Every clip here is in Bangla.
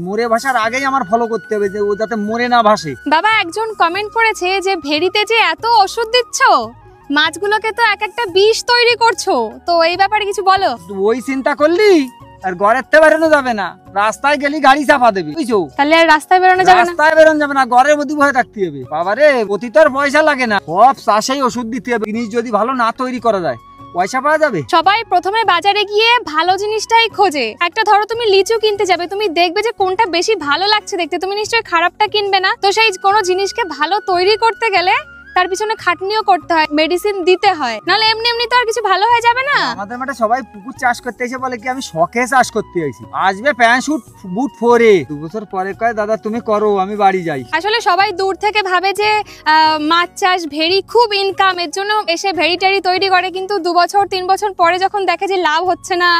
মরে ভাসার আগেই আমার ফলো করতে হবে যে ও যাতে মরে না ভাসে। বাবা একজন কমেন্ট করেছে যে ভেড়িতে যে এত ওষুধ দিচ্ছ, মাছগুলোকে তো এক একটা বিষ তৈরি করছো, তো এই ব্যাপারে কিছু বলো। ওই চিন্তা করলি আর ঘরের থেকে বেরোনো যাবে না, রাস্তায় গেলি গাড়ি চাপা দেবে বুঝছো। তাহলে আর রাস্তায় বেরোনো যাবে না? রাস্তায় বেরোনো যাবে না, ঘরের মধ্যে ভয় থাকতে হবে। বাবারে অতি তো আর পয়সা লাগে না, সব চাষেই ওষুধ দিতে হবে। জিনিস যদি ভালো না তৈরি করা যায় পয়সা পাওয়া যাবে। সবাই প্রথমে বাজারে গিয়ে ভালো জিনিসটাই খোঁজে। একটা ধরো তুমি লিচু কিনতে যাবে, তুমি দেখবে যে কোনটা বেশি ভালো লাগছে দেখতে, তুমি নিশ্চয়ই খারাপটা কিনবে না। তো সেই কোনো জিনিসকে ভালো তৈরি করতে গেলে তার পিছনে খাটনিও করতে হয়, মেডিসিন দিতে হয়, নাহলে এমনি এমনি তো আর কিছু ভালো হয়ে যাবে না। আমাদের মাঠে সবাই পুকুর চাষ করতে এসে বলে কি আমি শখে চাষ করতে আইছি, আসবে প্যান্ট শুট বুট পরে, 2 বছর পরে কয় দাদা তুমি করো আমি বাড়ি যাই। আসলে সবাই দূর থেকে ভাবে যে মাছ চাষ ভেড়ি খুব ইনকাম, এর জন্য এসে ভেড়ি টেড়ি তৈরি করে, কিন্তু 2 বছর 3 বছর পরে যখন দেখে যে লাভ হচ্ছে না,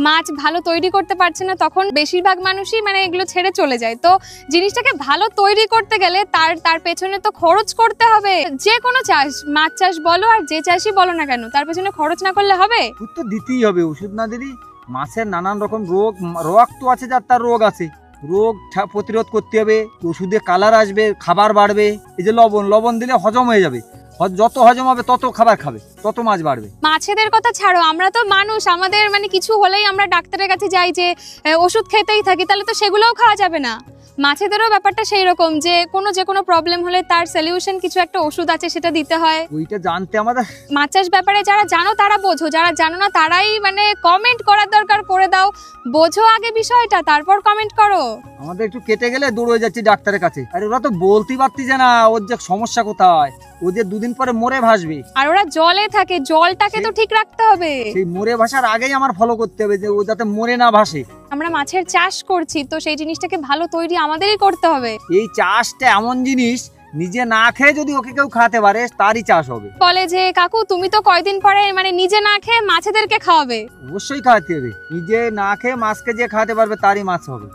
মাছ ভালো তৈরি করতে পারছে না, তখন বেশিরভাগ মানুষই মানে এগুলো ছেড়ে চলে যায়। তো জিনিসটাকে ভালো তৈরি করতে গেলে তার পেছনে তো খরচ করতে হবে। যে কোনো চাষ, মাছ চাষ বলো আর যে চাষই বলো না কেন, তার পেছনে খরচ না করলে হবে? ওষুধ তো দিতেই হবে, ওষুধ না দিলি মাছের নানান রকম রোগ তো আছে, যার তার রোগ আছে, রোগ প্রতিরোধ করতে হবে। ওষুধে কালার আসবে, খাবার বাড়বে। এই যে লবণ দিলে হজম হয়ে যাবে, যত হজম হবে তত খাবার খাবে, তত মাছ বাড়বে। মাছেদের কথা ছাড়ো, আমরা তো মানুষ, আমাদের মানে কিছু হলেই আমরা ডাক্তারের কাছে যাই যে ওষুধ খেতেই থাকি, তাহলে তো সেগুলোও খাওয়া যাবে না। মাছেদেরও ব্যাপারটা সেই রকম, যে কোনো প্রবলেম হলে তার সলিউশন কিছু একটা ওষুধ আছে, সেটা দিতে হয়। ওইটা জানতে আমাদের। মাছ চাষ ব্যাপারে যারা জানো তারা বোঝো, যারা জানো না তারাই মানে কমেন্ট করার দরকার করে দাও, বোঝো আগে বিষয়টা তারপর কমেন্ট করো। আমাদের একটু কেটে গেলে দৌড় হয়ে যাচ্ছি ডাক্তারের কাছে, আর ওরা তো বলতে পারতিছে না ওর যে সমস্যা কোথায়, ও যে 2 দিন পরে মরে ভাসবে। আর ওরা জলে থাকে, জলটাকে তো ঠিক রাখতে হবে। সেই মরে ভাসার আগেই আমার ফলো করতে হবে যে ও যাতে মরে না ভাসে। আমরা মাছের চাষ করছি, তো সেই জিনিসটাকে ভালো তৈরি আমাদেরই করতে হবে। এই চাষটা এমন জিনিস, নিজে না খেয়ে যদি ওকে কেউ খাওয়াতে পারে তারই চাষ হবে। বলে যে কাকু তুমি তো কয়দিন পরে মানে নিজে না খেয়ে মাছেদেরকে খাওয়াবে। অবশ্যই খাওয়াতে হবে, নিজে না খেয়ে মাছকে যে খাওয়াতে পারবে তারই মাছ হবে।